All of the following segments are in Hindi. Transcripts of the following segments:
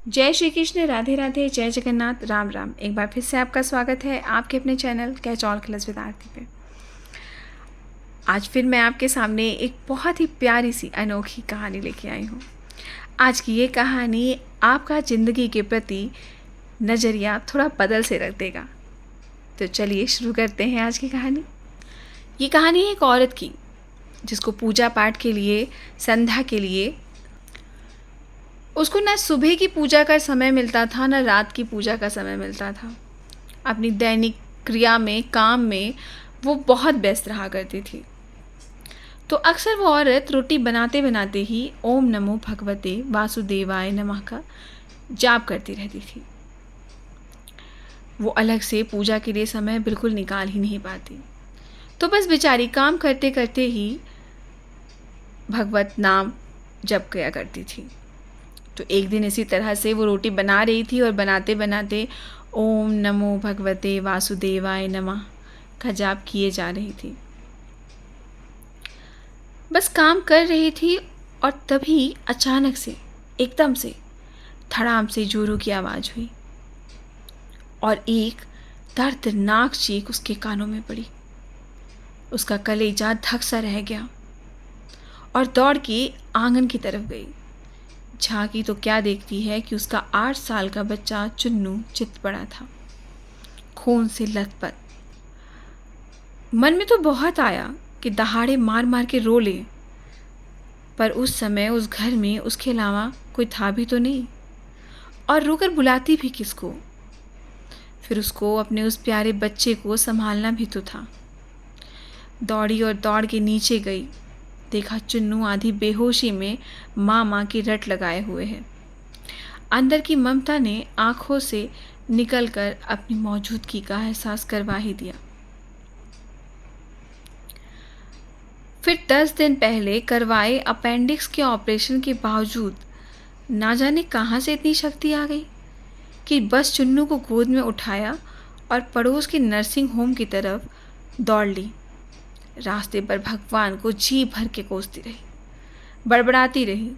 जय श्री कृष्ण, राधे राधे, जय जगन्नाथ, राम राम। एक बार फिर से आपका स्वागत है आपके अपने channel catch all class with Aarti पे। आज फिर मैं आपके सामने एक बहुत ही प्यारी सी अनोखी कहानी लेके आई हूँ। आज की ये कहानी आपका ज़िंदगी के प्रति नज़रिया थोड़ा बदल से रख देगा। तो चलिए शुरू करते हैं आज की कहानी। ये कहानी है एक औरत की जिसको पूजा पाठ के लिए, संध्या के लिए उसको ना सुबह की पूजा का समय मिलता था, ना रात की पूजा का समय मिलता था। अपनी दैनिक क्रिया में, काम में वो बहुत व्यस्त रहा करती थी। तो अक्सर वो औरत रोटी बनाते बनाते ही ओम नमो भगवते वासुदेवाय नमः का जाप करती रहती थी। वो अलग से पूजा के लिए समय बिल्कुल निकाल ही नहीं पाती। तो बस बेचारी काम करते करते ही भगवत नाम जप किया करती थी। तो एक दिन इसी तरह से वो रोटी बना रही थी और बनाते बनाते ओम नमो भगवते वासुदेवाय नमः का जाप किए जा रही थी। बस काम कर रही थी और तभी अचानक से, एकदम से, धड़ाम से जोरों की आवाज़ हुई और एक दर्दनाक चीख उसके कानों में पड़ी। उसका कलेजा धक सा रह गया और दौड़ के आंगन की तरफ गई। झांकी तो क्या देखती है कि उसका 8 साल का बच्चा चुन्नू चित पड़ा था, खून से लथपथ। मन में तो बहुत आया कि दहाड़े मार मार के रो ले, पर उस समय उस घर में उसके अलावा कोई था भी तो नहीं, और रोकर बुलाती भी किसको। फिर उसको अपने उस प्यारे बच्चे को संभालना भी तो था। दौड़ी और दौड़ के नीचे गई, देखा चुन्नू आधी बेहोशी में माँ माँ की रट लगाए हुए है। अंदर की ममता ने आंखों से निकलकर अपनी मौजूदगी का एहसास करवा ही दिया। फिर 10 दिन पहले करवाए अपेंडिक्स के ऑपरेशन के बावजूद ना जाने कहाँ से इतनी शक्ति आ गई कि बस चुन्नू को गोद में उठाया और पड़ोस के नर्सिंग होम की तरफ दौड़ ली। रास्ते पर भगवान को जी भर के कोसती रही, बड़बड़ाती रही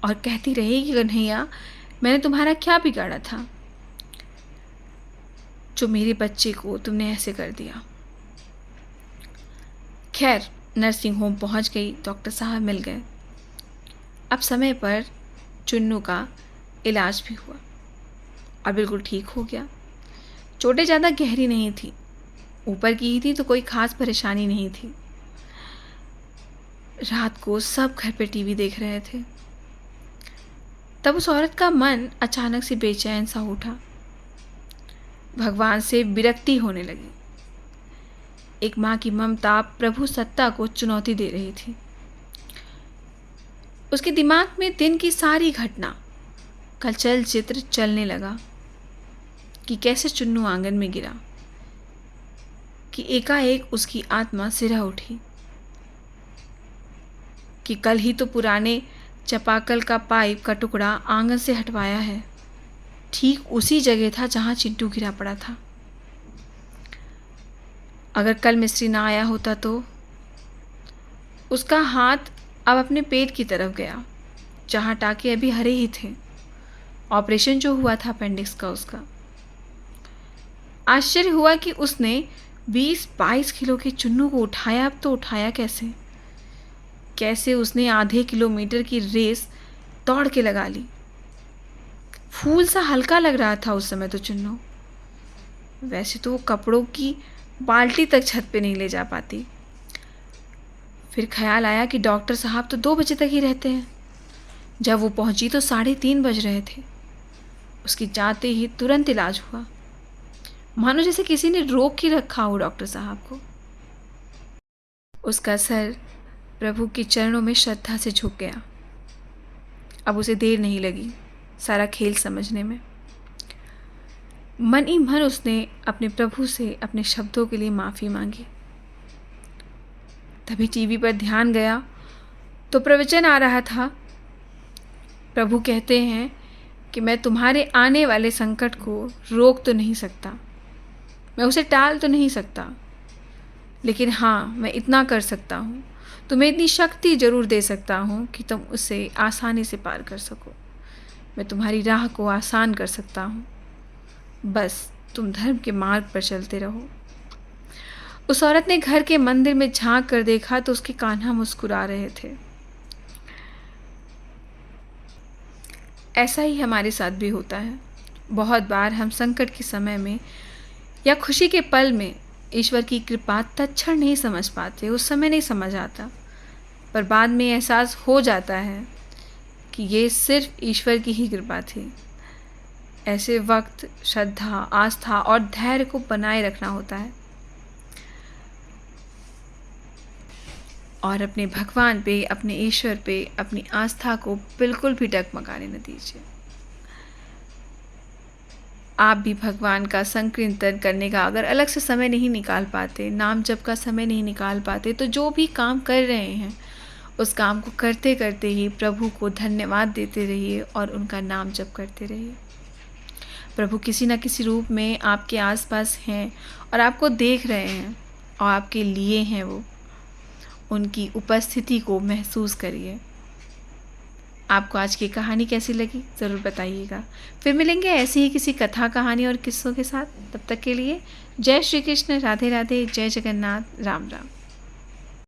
और कहती रही कि कन्हैया, मैंने तुम्हारा क्या बिगाड़ा था जो मेरे बच्चे को तुमने ऐसे कर दिया। खैर, नर्सिंग होम पहुंच गई, डॉक्टर साहब मिल गए। अब समय पर चुन्नू का इलाज भी हुआ और बिल्कुल ठीक हो गया। चोटें ज़्यादा गहरी नहीं थी, ऊपर की ही थी, तो कोई ख़ास परेशानी नहीं थी। रात को सब घर पे टीवी देख रहे थे। तब उस औरत का मन अचानक से बेचैन सा उठा, भगवान से विरक्ति होने लगी। एक माँ की ममता प्रभु सत्ता को चुनौती दे रही थी। उसके दिमाग में दिन की सारी घटना का चलचित्र चलने लगा कि कैसे चुन्नू आंगन में गिरा, कि एकाएक उसकी आत्मा सिरह उठी कि कल ही तो पुराने चापाकल का पाइप का टुकड़ा आंगन से हटवाया है, ठीक उसी जगह था जहां चिंटू गिरा पड़ा था। अगर कल मिस्त्री ना आया होता तो। उसका हाथ अब अपने पेट की तरफ गया, जहां टाके अभी हरे ही थे। ऑपरेशन जो हुआ था अपेंडिक्स का, उसका। आश्चर्य हुआ कि उसने 20-22 किलो के चुन्नू को उठाया। अब तो उठाया कैसे? कैसे उसने आधे किलोमीटर की रेस दौड़ के लगा ली। फूल सा हल्का लग रहा था उस समय तो चुन्नू। वैसे तो वो कपड़ों की बाल्टी तक छत पे नहीं ले जा पाती। फिर ख्याल आया कि डॉक्टर साहब तो 2 बजे तक ही रहते हैं। जब वो पहुंची तो 3:30 बज रहे थे। उसकी जाते ही तुरंत इलाज हुआ, मानो जैसे किसी ने रोक के रखा हो डॉक्टर साहब को। उसका सर प्रभु के चरणों में श्रद्धा से झुक गया। अब उसे देर नहीं लगी सारा खेल समझने में। मन ही मन उसने अपने प्रभु से अपने शब्दों के लिए माफ़ी मांगी। तभी टीवी पर ध्यान गया तो प्रवचन आ रहा था। प्रभु कहते हैं कि मैं तुम्हारे आने वाले संकट को रोक तो नहीं सकता, मैं उसे टाल तो नहीं सकता, लेकिन हाँ, मैं इतना कर सकता हूँ, तुम्हें इतनी शक्ति ज़रूर दे सकता हूँ कि तुम उसे आसानी से पार कर सको। मैं तुम्हारी राह को आसान कर सकता हूँ। बस तुम धर्म के मार्ग पर चलते रहो। उस औरत ने घर के मंदिर में झांक कर देखा तो उसके कान्हा मुस्कुरा रहे थे। ऐसा ही हमारे साथ भी होता है। बहुत बार हम संकट के समय में या खुशी के पल में ईश्वर की कृपा तत्क्षण नहीं समझ पाते, उस समय नहीं समझ आता, पर बाद में एहसास हो जाता है कि ये सिर्फ ईश्वर की ही कृपा थी। ऐसे वक्त श्रद्धा, आस्था और धैर्य को बनाए रखना होता है और अपने भगवान पे, अपने ईश्वर पे अपनी आस्था को बिल्कुल भी डगमगाने न दीजिए। आप भी भगवान का संकीर्तन करने का अगर अलग से समय नहीं निकाल पाते, नाम जप का समय नहीं निकाल पाते, तो जो भी काम कर रहे हैं उस काम को करते करते ही प्रभु को धन्यवाद देते रहिए और उनका नाम जप करते रहिए। प्रभु किसी न किसी रूप में आपके आसपास हैं और आपको देख रहे हैं और आपके लिए हैं। वो उनकी उपस्थिति को महसूस करिए। आपको आज की कहानी कैसी लगी ज़रूर बताइएगा। फिर मिलेंगे ऐसी ही किसी कथा, कहानी और किस्सों के साथ। तब तक के लिए जय श्री कृष्ण, राधे राधे, जय जगन्नाथ, राम राम।